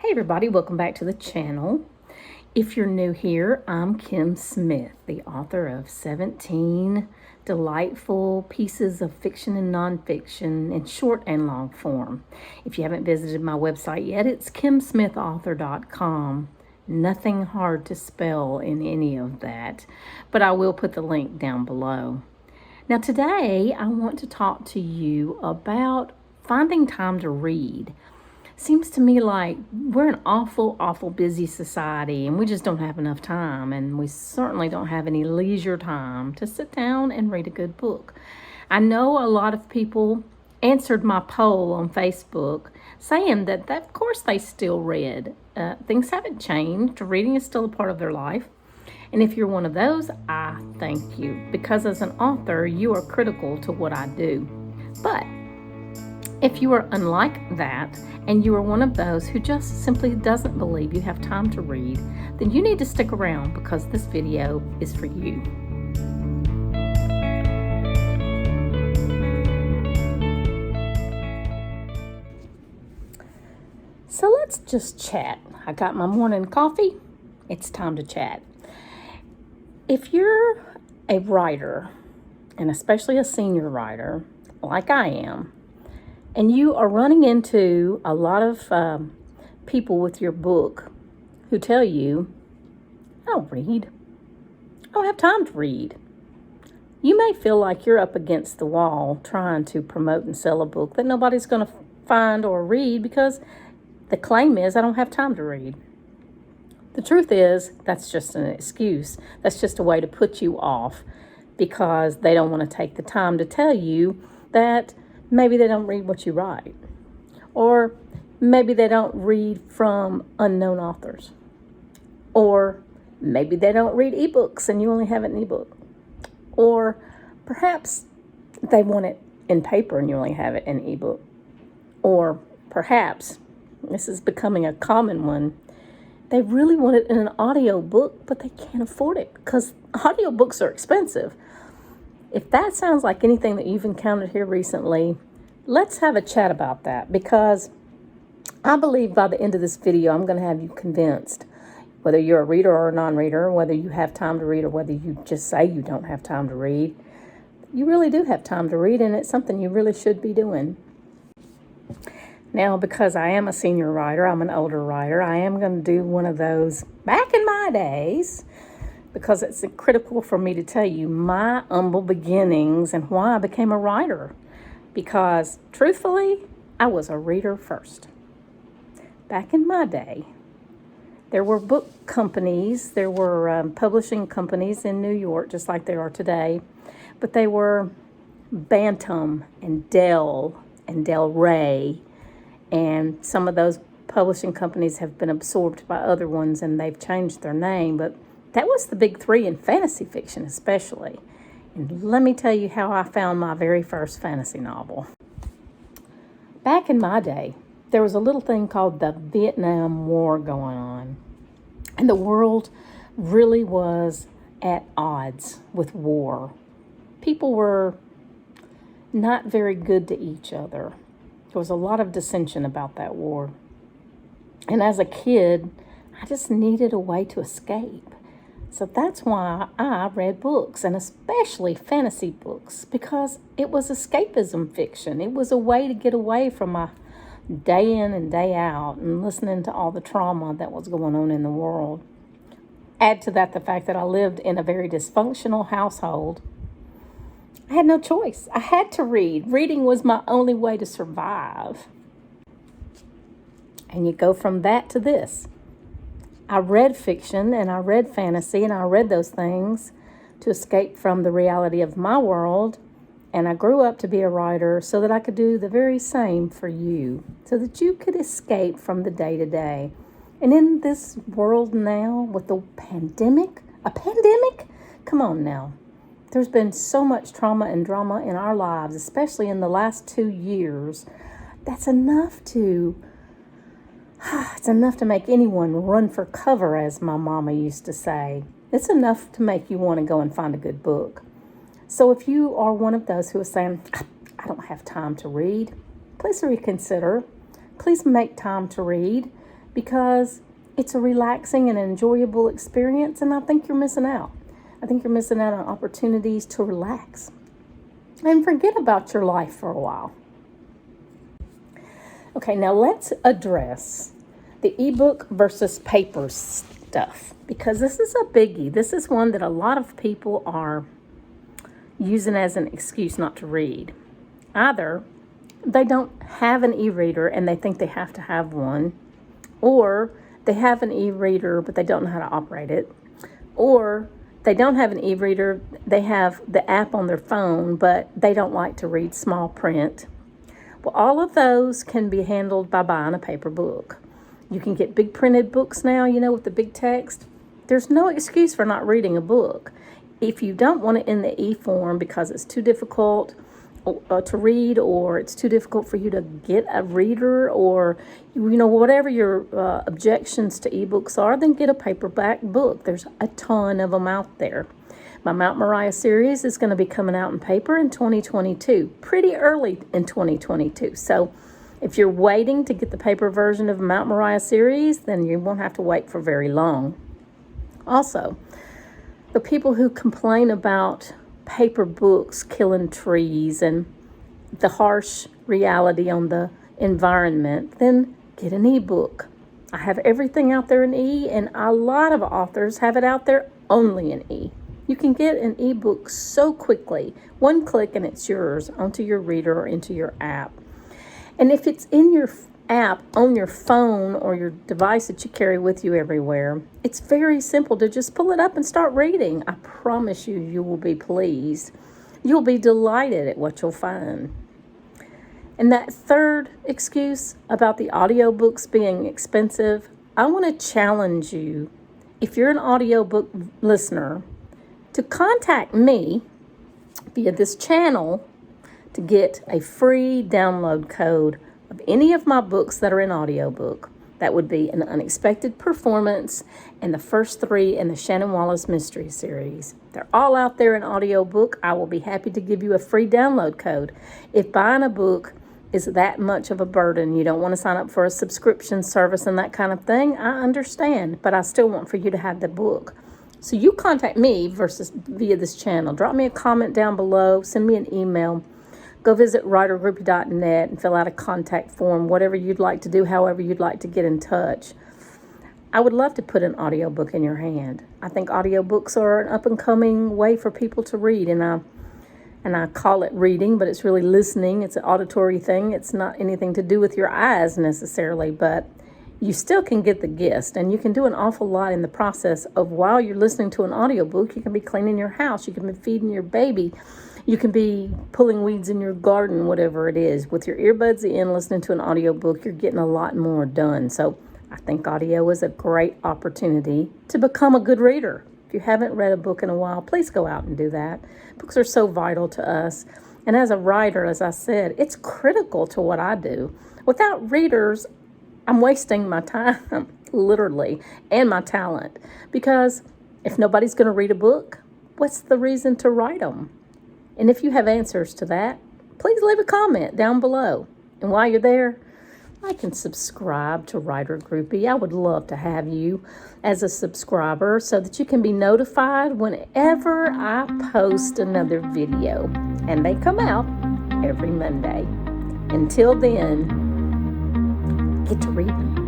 Hey everybody, welcome back to the channel. If you're new here, I'm Kim Smith, the author of 17 delightful pieces of fiction and nonfiction in short and long form. If you haven't visited my website yet, it's kimsmithauthor.com. Nothing hard to spell in any of that, but I will put the link down below. Now today, I want to talk to you about finding time to read. Seems to me like we're an awful busy society and we just don't have enough time, and we certainly don't have any leisure time to sit down and read a good book. I know a lot of people answered my poll on Facebook saying that of course they still read. Things haven't changed. Reading is still a part of their life. And if you're one of those, I thank you, because as an author, you are critical to what I do. But if you are unlike that, and you are one of those who just simply doesn't believe you have time to read, then you need to stick around, because this video is for you. So let's just chat. I got my morning coffee. It's time to chat. If you're a writer, and especially a senior writer, like I am, and you are running into a lot of people with your book who tell you, I don't read. I don't have time to read. You may feel like you're up against the wall trying to promote and sell a book that nobody's going to find or read because the claim is, I don't have time to read. The truth is, that's just an excuse. That's just a way to put you off because they don't want to take the time to tell you that maybe they don't read what you write, or maybe they don't read from unknown authors, or maybe they don't read ebooks and you only have it in ebook, or perhaps they want it in paper and you only have it in ebook, or perhaps, this is becoming a common one, they really want it in an audio book, but they can't afford it because audiobooks are expensive. If that sounds like anything that you've encountered here recently, let's have a chat about that, because I believe by the end of this video, I'm going to have you convinced, whether you're a reader or a non-reader, whether you have time to read or whether you just say you don't have time to read, you really do have time to read, and it's something you really should be doing. Now, because I am a senior writer, I'm an older writer, I am going to do one of those back in my days, because it's critical for me to tell you my humble beginnings and why I became a writer. Because, truthfully, I was a reader first. Back in my day, there were book companies, there were publishing companies in New York, just like there are today, but they were Bantam and Del Rey, and some of those publishing companies have been absorbed by other ones and they've changed their name, but that was the big three in fantasy fiction especially. And let me tell you how I found my very first fantasy novel. Back in my day, there was a little thing called the Vietnam War going on. And the world really was at odds with war. People were not very good to each other. There was a lot of dissension about that war. And as a kid, I just needed a way to escape. So that's why I read books, and especially fantasy books, because it was escapism fiction. It was a way to get away from my day in and day out and listening to all the trauma that was going on in the world. Add to that the fact that I lived in a very dysfunctional household. I had no choice. I had to read. Reading was my only way to survive. And you go from that to this. I read fiction and I read fantasy and I read those things to escape from the reality of my world. And I grew up to be a writer so that I could do the very same for you, so that you could escape from the day-to-day. And in this world now with the pandemic, a pandemic? Come on now. There's been so much trauma and drama in our lives, especially in the last 2 years. That's enough to... It's enough to make anyone run for cover, as my mama used to say. It's enough to make you want to go and find a good book. So if you are one of those who is saying, I don't have time to read, please reconsider. Please make time to read. because it's a relaxing and enjoyable experience, and I think you're missing out. I think you're missing out on opportunities to relax and forget about your life for a while. Okay, now let's address the ebook versus paper stuff, because this is a biggie. This is one that a lot of people are using as an excuse not to read. Either they don't have an e-reader and they think they have to have one, or they have an e-reader but they don't know how to operate it, or they don't have an e-reader, they have the app on their phone but they don't like to read small print. Well, all of those can be handled by buying a paper book. You can get big printed books now, with the big text. There's no excuse for not reading a book. If you don't want it in the e-form because it's too difficult to read, or it's too difficult for you to get a reader, or whatever your objections to ebooks are, then get a paperback book. There's a ton of them out there. My Mount Moriah series is going to be coming out in paper in 2022, pretty early in 2022. So if you're waiting to get the paper version of Mount Moriah series, then you won't have to wait for very long. Also, the people who complain about paper books killing trees and the harsh reality on the environment, then get an ebook. I have everything out there in e, and a lot of authors have it out there only in e. You can get an ebook so quickly, one click and it's yours onto your reader or into your app. And if it's in your app on your phone or your device that you carry with you everywhere, it's very simple to just pull it up and start reading. I promise you, you will be pleased. You'll be delighted at what you'll find. And that third excuse about the audiobooks being expensive, I want to challenge you, if you're an audiobook listener, to contact me via this channel to get a free download code of any of my books that are in audiobook. That would be An Unexpected Performance and the first 3 in the Shannon Wallace Mystery Series. They're all out there in audiobook. I will be happy to give you a free download code. If buying a book is that much of a burden, you don't want to sign up for a subscription service and that kind of thing, I understand, but I still want for you to have the book. So you contact me via this channel. Drop me a comment down below, send me an email. Go visit writergroupie.net and fill out a contact form, whatever you'd like to do, however you'd like to get in touch. I would love to put an audiobook in your hand. I think audiobooks are an up-and-coming way for people to read, and I call it reading, but it's really listening. It's an auditory thing. It's not anything to do with your eyes necessarily, but you still can get the gist, and you can do an awful lot in the process of while you're listening to an audiobook. You can be cleaning your house. You can be feeding your baby. You can be pulling weeds in your garden, whatever it is. With your earbuds in, listening to an audiobook, you're getting a lot more done. So I think audio is a great opportunity to become a good reader. If you haven't read a book in a while, please go out and do that. Books are so vital to us. And as a writer, as I said, it's critical to what I do. Without readers, I'm wasting my time, literally, and my talent. Because if nobody's going to read a book, what's the reason to write them? And if you have answers to that, please leave a comment down below. And while you're there, like and subscribe to Writer Groupie. I would love to have you as a subscriber so that you can be notified whenever I post another video. And they come out every Monday. Until then, get to reading.